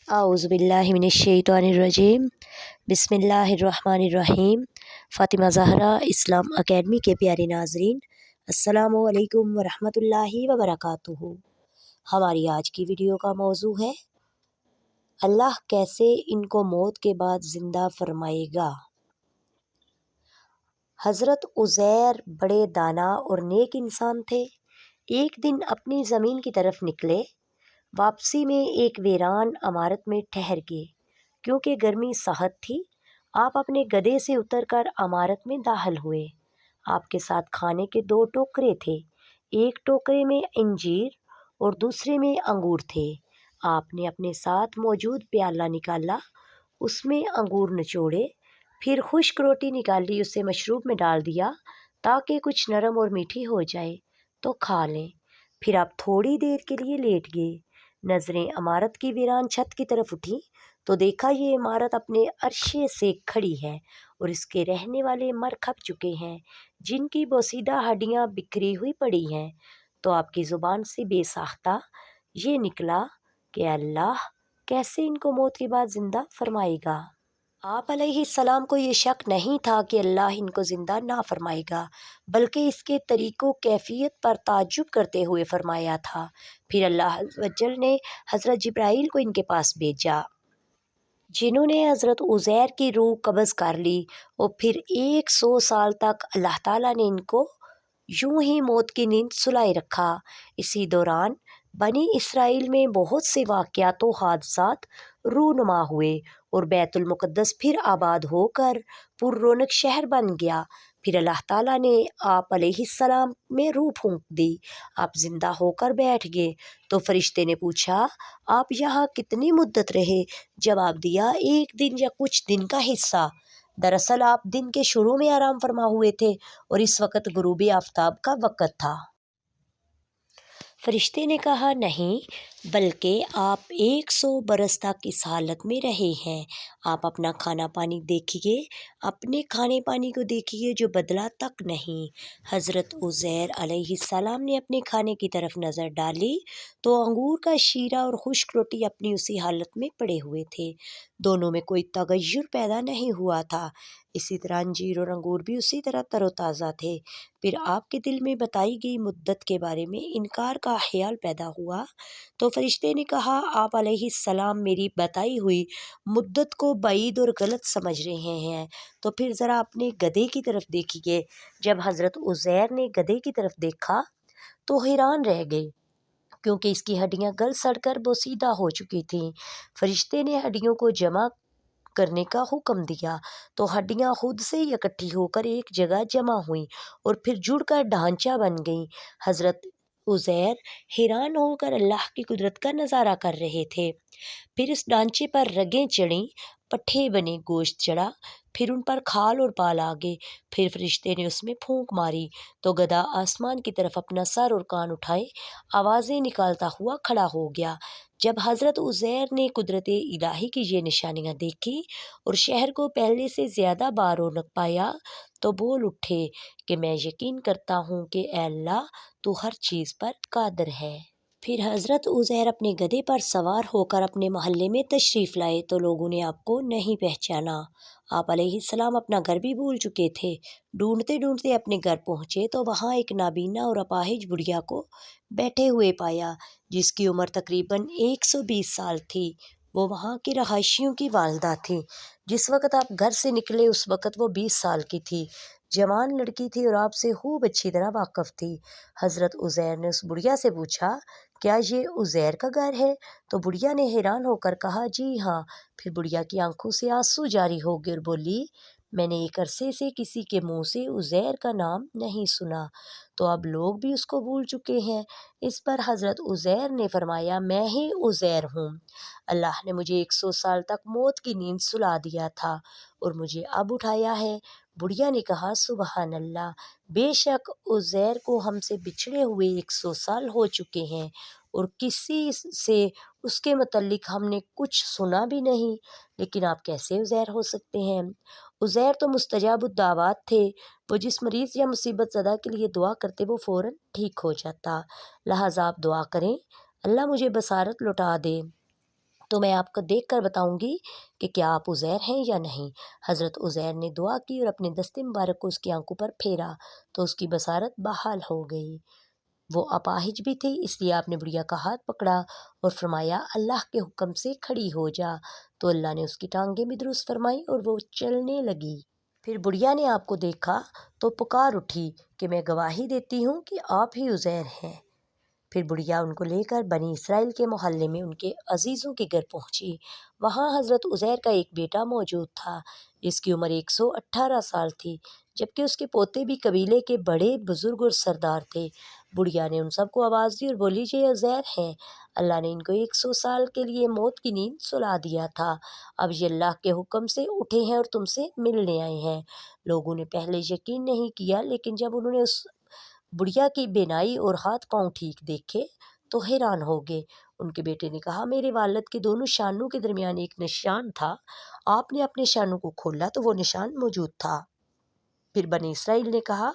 आऊज़ुबिल्लाहिमिनश्शैतानिर्रजीम बिस्मिल्लाहिर्रहमानिर्रहीम। फ़ातिमा ज़हरा इस्लाम अकेडमी के प्यारे नाज़रीन, अस्सलामु अलैकुम वरहमतुल्लाहि वबरकातुहू। हमारी आज की वीडियो का मौजू है अल्लाह कैसे इनको मौत के बाद ज़िंदा फरमाएगा। हज़रत उज़ैर बड़े दाना और नेक इंसान थे। एक दिन अपनी ज़मीन की तरफ निकले। वापसी में एक वीरान इमारत में ठहर गए। क्योंकि गर्मी सख्त थी, आप अपने गधे से उतरकर इमारत में दाखिल हुए। आपके साथ खाने के 2 टोकरे थे। एक टोकरे में अंजीर और दूसरे में अंगूर थे। आपने अपने साथ मौजूद प्याला निकाला, उसमें अंगूर निचोड़े, फिर खुश्क रोटी निकाली, उसे मशरूब में डाल दिया ताकि कुछ नरम और मीठी हो जाए तो खा लें। फिर आप थोड़ी देर के लिए लेट गए। नज़रें इमारत की वीरान छत की तरफ उठी तो देखा ये इमारत अपने अरशे से खड़ी है और इसके रहने वाले मर खप चुके हैं, जिनकी बोसीदा हड्डियां बिखरी हुई पड़ी हैं। तो आपकी ज़ुबान से बेसाख्ता ये निकला कि अल्लाह कैसे इनको मौत के बाद ज़िंदा फरमाएगा। आप अलैहिस्सलाम को ये शक नहीं था कि अल्लाह इनको ज़िंदा ना फरमाएगा, बल्कि इसके तरीक़ों कैफियत पर ताज्जुब करते हुए फरमाया था। फिर अल्लाह वजल ने हज़रत जिब्राईल को इनके पास भेजा, जिन्होंने हज़रत उज़ैर की रूह कब्ज़ कर ली और फिर 100 साल तक अल्लाह ताला ने इनको यूं ही मौत की नींद सुलाए रखा। इसी दौरान बनी इसराइल में बहुत से वाक़यात व हादसात रूनुमा हुए और बैतुल मुक़द्दस फिर आबाद होकर पुररौनक शहर बन गया। फिर अल्लाह ताला ने आप अलैहिस्सलाम में रूह फूंक दी। आप ज़िंदा होकर बैठ गए। तो फरिश्ते ने पूछा, आप यहाँ कितनी मुद्दत रहे? जवाब दिया, 1 दिन या कुछ दिन का हिस्सा। दरअसल आप दिन के शुरू में आराम फरमा हुए थे और इस वक्त गुरूबी आफताब का वक़्त था। फरिश्ते ने कहा, नहीं, बल्कि आप 100 बरस तक इस हालत में रहे हैं। आप अपना खाना पानी देखिए, अपने खाने पानी को देखिए जो बदला तक नहीं। हज़रत उज़ैर अलैहिस्सलाम ने अपने खाने की तरफ नज़र डाली तो अंगूर का शीरा और खुश्क रोटी अपनी उसी हालत में पड़े हुए थे। दोनों में कोई तगय्युर पैदा नहीं हुआ था। इसी तरह अंजीर और अंगूर भी उसी तरह तरोताज़ा थे। फिर आपके दिल में बताई गई मुद्दत के बारे में इनकार का ख्याल पैदा हुआ तो फरिश्ते ने कहा, आप अलैहिस्सलाम मेरी बताई हुई मुद्दत को बाईद और गलत समझ रहे हैं। तो फिर ज़रा अपने गधे की तरफ देखिए। जब हज़रत उज़ैर ने गधे की तरफ देखा तो हैरान रह गए, क्योंकि इसकी हड्डियां गल सड़कर बोसीदा हो चुकी थीं। फरिश्ते ने हड्डियों को जमा करने का हुक्म दिया तो हड्डियां खुद से ही इकट्ठी होकर एक जगह जमा हुई और फिर जुड़कर ढांचा बन गई। हज़रत उज़ैर हैरान होकर अल्लाह की कुदरत का नज़ारा कर रहे थे। फिर इस ढांचे पर रगें चढ़ीं, पट्ठे बने, गोश्त चढ़ा, फिर उन पर खाल और बाल आ गए। फिर फरिश्ते ने उसमें फूंक मारी तो गधा आसमान की तरफ अपना सर और कान उठाए आवाज़ें निकालता हुआ खड़ा हो गया। जब हज़रत उज़ैर ने कुदरत इलाही की ये निशानियाँ देखी और शहर को पहले से ज़्यादा बारौनक पाया तो बोल उठे कि मैं यकीन करता हूँ कि ऐ अल्लाह, तू हर चीज़ पर कादिर है। फिर हज़रत उज़ैर अपने गधे पर सवार होकर अपने मोहल्ले में तशरीफ़ लाए तो लोगों ने आपको नहीं पहचाना। आप अलैहिस्सलाम अपना घर भी भूल चुके थे। ढूंढते ढूंढते अपने घर पहुँचे तो वहाँ एक नाबीना और अपाहिज बुढ़िया को बैठे हुए पाया, जिसकी उम्र तकरीबन 120 साल थी। वो वहाँ के रहायशियों की वालदा थी। जिस वक़्त आप घर से निकले उस वक़्त वो 20 साल की थी। जवान लड़की थी और आपसे खूब अच्छी तरह वाकिफ़ थी। हज़रत उज़ैर ने उस बुढ़िया से पूछा, क्या ये उज़ैर का घर है? तो बुढ़िया ने हैरान होकर कहा, जी हाँ। फिर बुढ़िया की आंखों से आंसू जारी हो गए और बोली, मैंने एक अरसे से किसी के मुंह से उज़ैर का नाम नहीं सुना, तो अब लोग भी उसको भूल चुके हैं। इस पर हज़रत उज़ैर ने फरमाया, मैं ही उज़ैर हूँ। अल्लाह ने मुझे 100 साल तक मौत की नींद सुला दिया था और मुझे अब उठाया है। बुढ़िया ने कहा, सुबहान अल्लाह, बेशक उज़ैर को हमसे बिछड़े हुए 100 साल हो चुके हैं और किसी से उसके मुतल्लिक हमने कुछ सुना भी नहीं, लेकिन आप कैसे उज़ैर हो सकते हैं? उज़ैर तो मुस्तजाबुद्दावात थे। वो जिस मरीज़ या मुसीबत ज़दा के लिए दुआ करते वो फ़ौरन ठीक हो जाता। लिहाजा आप दुआ करें, अल्लाह मुझे बसारत लौटा दे تو میں آپ کو دیکھ کر بتاؤں گی کہ کیا آپ عزیر ہیں یا نہیں۔ حضرت عزیر نے دعا کی اور اپنے دست مبارک کو اس کی آنکھوں پر پھیرا تو اس کی بصارت بحال ہو گئی۔ وہ اپاہج بھی تھی، اس لیے آپ نے بڑھیا کا ہاتھ پکڑا اور فرمایا اللہ کے حکم سے کھڑی ہو جا، تو اللہ نے اس کی ٹانگیں بھی درست فرمائی اور وہ چلنے لگی۔ پھر بڑھیا نے آپ کو دیکھا تو پکار اٹھی کہ میں گواہی دیتی ہوں کہ آپ ہی عزیر ہیں۔ پھر بڑھیا ان کو لے کر بنی اسرائیل کے محلے میں ان کے عزیزوں کے گھر پہنچی۔ وہاں حضرت عزیر کا ایک بیٹا موجود تھا جس کی عمر 118 سال تھی، جبکہ اس کے پوتے بھی قبیلے کے بڑے بزرگ اور سردار تھے۔ بڑھیا نے ان سب کو آواز دی اور بولی یہ عزیر ہیں، اللہ نے ان کو 100 سال کے لیے موت کی نیند سلا دیا تھا، اب یہ اللہ کے حکم سے اٹھے ہیں اور تم سے ملنے آئے ہیں۔ لوگوں نے پہلے یقین نہیں کیا، لیکن جب انہوں نے اس بڑھیا کی بینائی اور ہاتھ پاؤں ٹھیک دیکھے تو حیران ہو گئے۔ ان کے بیٹے نے کہا میرے والد کے دونوں شانوں کے درمیان ایک نشان تھا، آپ نے اپنے شانوں کو کھولا تو وہ نشان موجود تھا۔ پھر بنی اسرائیل نے کہا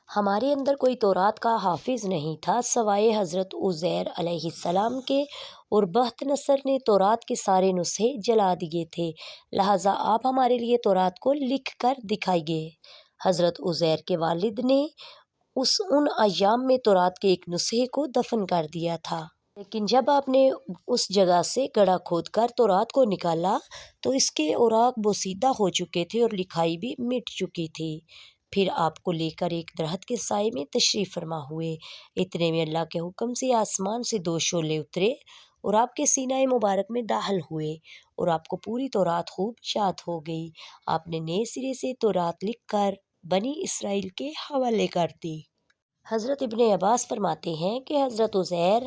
ہمارے اندر کوئی تورات کا حافظ نہیں تھا سوائے حضرت عزیر علیہ السلام کے، اور بہت نصر نے تورات کے سارے نسخے جلا دیے تھے، لہٰذا آپ ہمارے لیے تورات کو لکھ کر دکھائیے۔ حضرت عزیر کے والد نے ان ایام میں تورات کے ایک نسخے کو دفن کر دیا تھا، لیکن جب آپ نے اس جگہ سے گڑھا کھود کر تورات کو نکالا تو اس کے اوراق بوسیدہ ہو چکے تھے اور لکھائی بھی مٹ چکی تھی۔ پھر آپ کو لے کر ایک درخت کے سائے میں تشریف فرما ہوئے، اتنے میں اللہ کے حکم سے آسمان سے 2 شعلے اترے اور آپ کے سینہ مبارک میں داخل ہوئے اور آپ کو پوری تورات خوب یاد ہو گئی۔ آپ نے نئے سرے سے تورات لکھ کر بنی اسرائیل کے حوالے کر دی۔ حضرت ابن عباس فرماتے ہیں کہ حضرت عزیر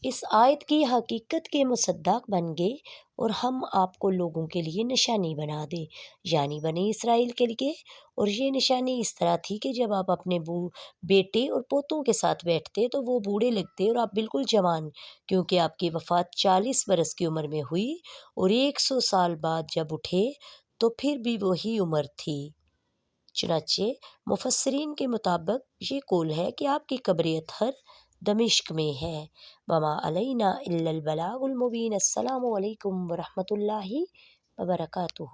اس آیت کی حقیقت کے مصداق بن گئے اور ہم آپ کو لوگوں کے لیے نشانی بنا دیں، یعنی بنی اسرائیل کے لیے، اور یہ نشانی اس طرح تھی کہ جب آپ اپنے بیٹے اور پوتوں کے ساتھ بیٹھتے تو وہ بوڑھے لگتے اور آپ بالکل جوان، کیونکہ آپ کی وفات 40 برس کی عمر میں ہوئی اور 100 سال بعد جب اٹھے تو پھر بھی وہی عمر تھی۔ چنانچہ مفسرین کے مطابق یہ قول ہے کہ آپ کی قبر اطہر دمشق میں ہے۔ وما علینا الا البلاغ المبین۔ السلام علیکم ورحمۃ اللہ وبرکاتہ۔